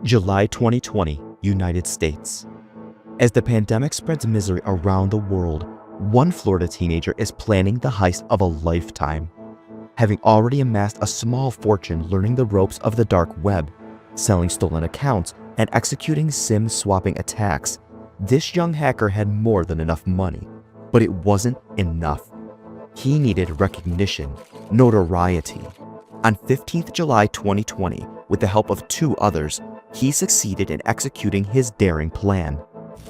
July 2020, United States. As the pandemic spreads misery around the world, one Florida teenager is planning the heist of a lifetime. Having already amassed a small fortune learning the ropes of the dark web, selling stolen accounts, and executing SIM-swapping attacks, this young hacker had more than enough money. But it wasn't enough. He needed recognition, notoriety. On 15th July 2020, with the help of two others, he succeeded in executing his daring plan.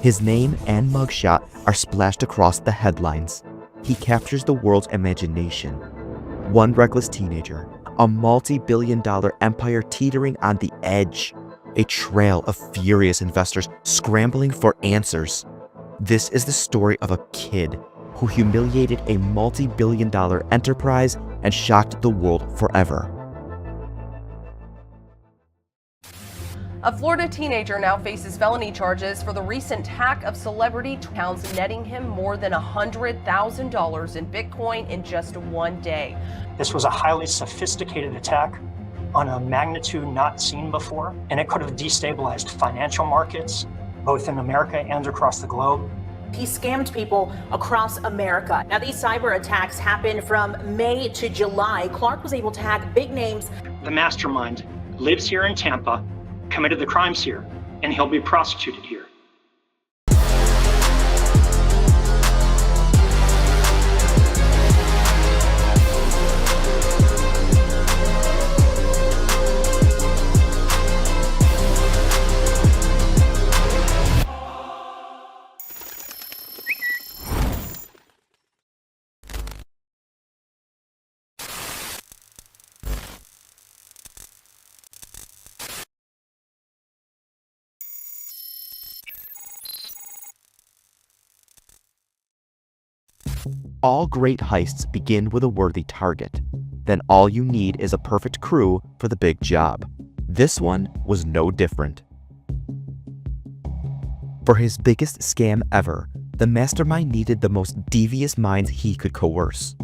His name and mugshot are splashed across the headlines. He captures the world's imagination. One reckless teenager, a multi-billion-dollar empire teetering on the edge, a trail of furious investors scrambling for answers. This is the story of a kid who humiliated a multi-billion-dollar enterprise and shocked the world forever. A Florida teenager now faces felony charges for the recent hack of celebrity accounts, netting him more than $100,000 in Bitcoin in just one day. This was a highly sophisticated attack on a magnitude not seen before, and it could have destabilized financial markets, both in America and across the globe. He scammed people across America. Now, these cyber attacks happened from May to July. Clark was able to hack big names. The mastermind lives here in Tampa, committed the crimes here, and he'll be prosecuted here. All great heists begin with a worthy target. Then all you need is a perfect crew for the big job. This one was no different. For his biggest scam ever, the mastermind needed the most devious minds he could coerce.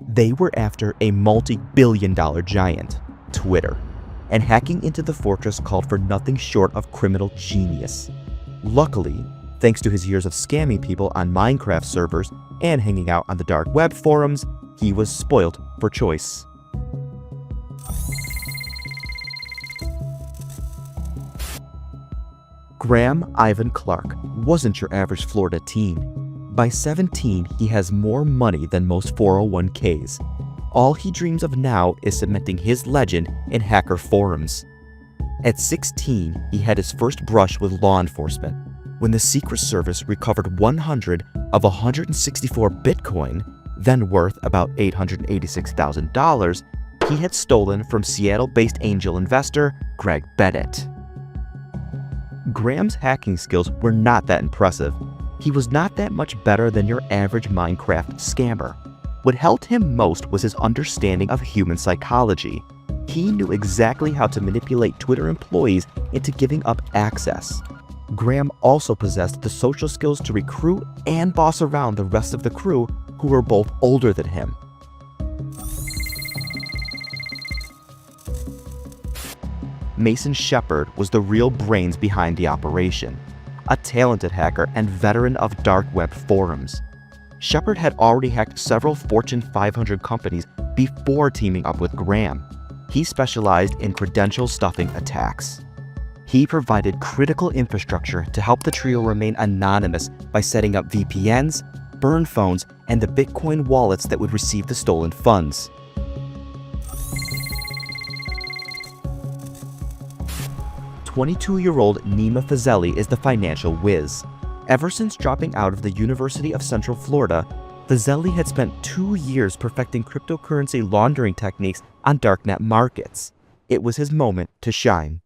They were after a multi-billion-dollar giant, Twitter, and hacking into the fortress called for nothing short of criminal genius. Luckily, thanks to his years of scamming people on Minecraft servers and hanging out on the dark web forums, he was spoilt for choice. Graham Ivan Clark wasn't your average Florida teen. By 17, he has more money than most 401ks. All he dreams of now is cementing his legend in hacker forums. At 16, he had his first brush with law enforcement, when the Secret Service recovered 100 of 164 Bitcoin, then worth about $886,000, he had stolen from Seattle-based angel investor Greg Bennett. Graham's hacking skills were not that impressive. He was not that much better than your average Minecraft scammer. What helped him most was his understanding of human psychology. He knew exactly how to manipulate Twitter employees into giving up access. Graham also possessed the social skills to recruit and boss around the rest of the crew who were both older than him. Mason Shepard was the real brains behind the operation, a talented hacker and veteran of dark web forums. Shepard had already hacked several Fortune 500 companies before teaming up with Graham. He specialized in credential stuffing attacks. He provided critical infrastructure to help the trio remain anonymous by setting up VPNs, burn phones, and the Bitcoin wallets that would receive the stolen funds. "22-year-old Nima Fazeli is the financial whiz. Ever since dropping out of the University of Central Florida, Fazeli had spent 2 years perfecting cryptocurrency laundering techniques on darknet markets. It was his moment to shine.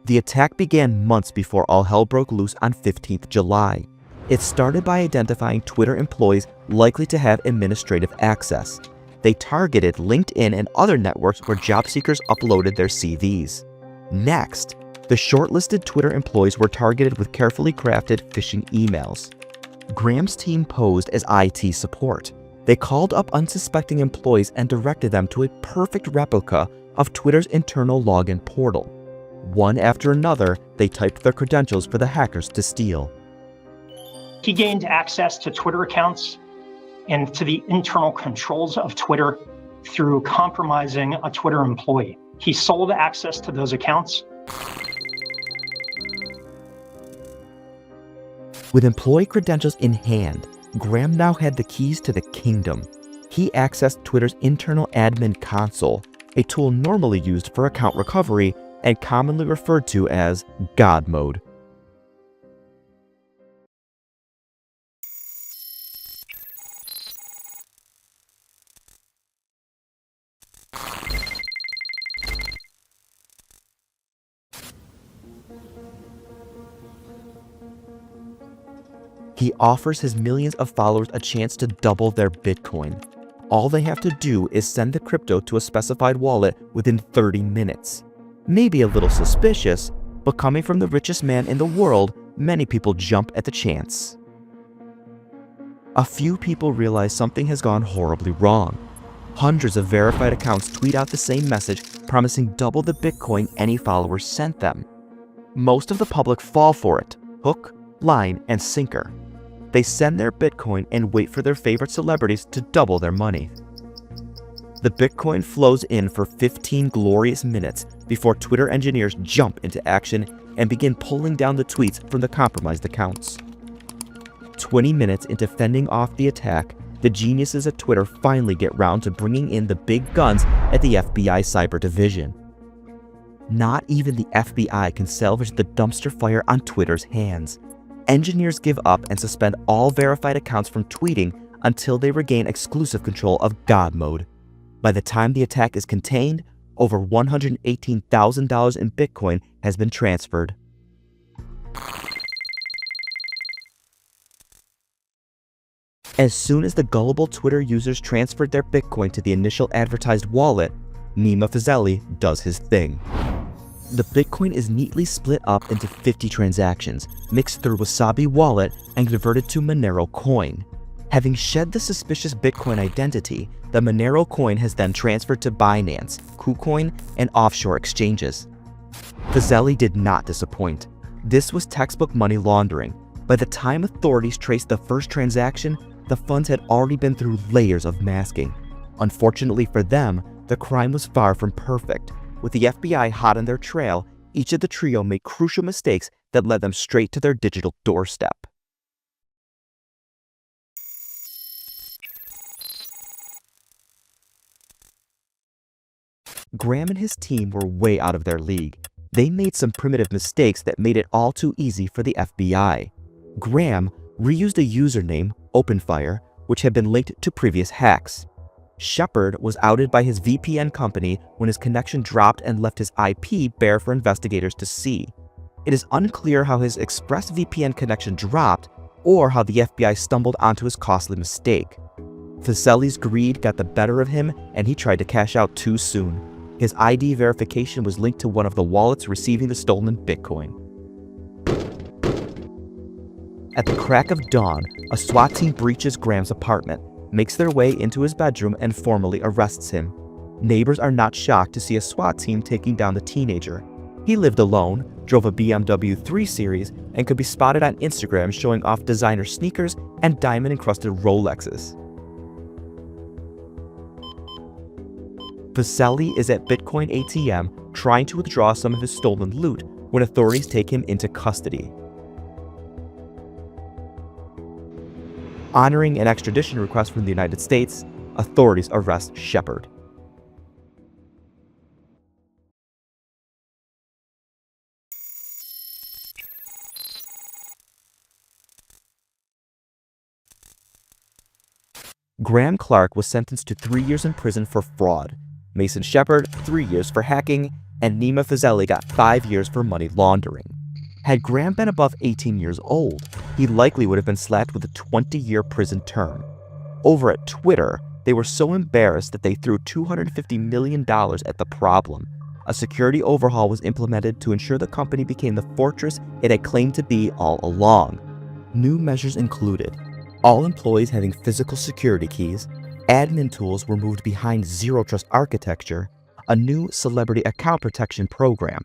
The attack began months before all hell broke loose on 15th July. It started by identifying Twitter employees likely to have administrative access. They targeted LinkedIn and other networks where job seekers uploaded their CVs. Next, The shortlisted Twitter employees were targeted with carefully crafted phishing emails. Graham's team posed as IT support. They called up unsuspecting employees and directed them to a perfect replica of Twitter's internal login portal. One after another, they typed their credentials for the hackers to steal. He gained access to Twitter accounts and to the internal controls of Twitter through compromising a Twitter employee. He sold access to those accounts. With employee credentials in hand, Graham now had the keys to the kingdom. He accessed Twitter's internal admin console, a tool normally used for account recovery and commonly referred to as God mode. He offers his millions of followers a chance to double their Bitcoin. All they have to do is send the crypto to a specified wallet within 30 minutes. Maybe a little suspicious, but coming from the richest man in the world, many people jump at the chance. A few people realize something has gone horribly wrong. Hundreds of verified accounts tweet out the same message promising double the Bitcoin any followers sent them. Most of the public fall for it, hook, line, and sinker. They send their Bitcoin and wait for their favorite celebrities to double their money. The Bitcoin flows in for 15 glorious minutes before Twitter engineers jump into action and begin pulling down the tweets from the compromised accounts. 20 minutes into fending off the attack, the geniuses at Twitter finally get round to bringing in the big guns at the FBI Cyber Division. Not even the FBI can salvage the dumpster fire on Twitter's hands. Engineers give up and suspend all verified accounts from tweeting until they regain exclusive control of God mode. By the time the attack is contained, over $118,000 in Bitcoin has been transferred. As soon as the gullible Twitter users transferred their Bitcoin to the initial advertised wallet, Nima Fazeli does his thing. The Bitcoin is neatly split up into 50 transactions, mixed through Wasabi wallet, and converted to Monero coin. Having shed the suspicious Bitcoin identity, the Monero coin has then transferred to Binance, KuCoin, and offshore exchanges. Fazeli did not disappoint. This was textbook money laundering. By the time authorities traced the first transaction, the funds had already been through layers of masking. Unfortunately for them, the crime was far from perfect. With the FBI hot on their trail, each of the trio made crucial mistakes that led them straight to their digital doorstep. Graham and his team were way out of their league. They made some primitive mistakes that made it all too easy for the FBI. Graham reused a username, OpenFire, which had been linked to previous hacks. Shepard was outed by his VPN company when his connection dropped and left his IP bare for investigators to see. It is unclear how his ExpressVPN connection dropped or how the FBI stumbled onto his costly mistake. Fazeli's greed got the better of him and he tried to cash out too soon. His ID verification was linked to one of the wallets receiving the stolen Bitcoin. At the crack of dawn, a SWAT team breaches Graham's apartment, makes their way into his bedroom, and formally arrests him. Neighbors are not shocked to see a SWAT team taking down the teenager. He lived alone, drove a BMW 3 Series, and could be spotted on Instagram showing off designer sneakers and diamond-encrusted Rolexes. Fazeli is at Bitcoin ATM trying to withdraw some of his stolen loot when authorities take him into custody. Honoring an extradition request from the United States, authorities arrest Shepard. Graham Clark was sentenced to 3 years in prison for fraud. Mason Shepard, 3 years for hacking, and Nima Fazeli got 5 years for money laundering. Had Graham been above 18 years old, he likely would have been slapped with a 20-year prison term. Over at Twitter, they were so embarrassed that they threw $250 million at the problem. a security overhaul was implemented to ensure the company became the fortress it had claimed to be all along. New measures included all employees having physical security keys, admin tools were moved behind zero trust architecture, a new celebrity account protection program.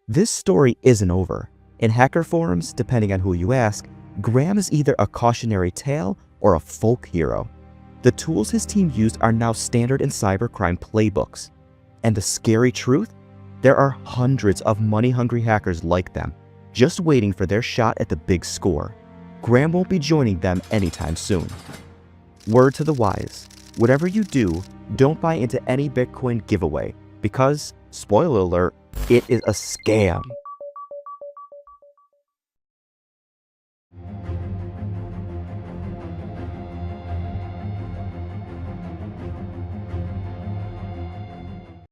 This story isn't over. In hacker forums, depending on who you ask, Graham is either a cautionary tale or a folk hero. The tools his team used are now standard in cybercrime playbooks. And the scary truth? There are hundreds of money-hungry hackers like them, just waiting for their shot at the big score. Graham won't be joining them anytime soon. Word to the wise, whatever you do, don't buy into any Bitcoin giveaway, because, spoiler alert, it is a scam.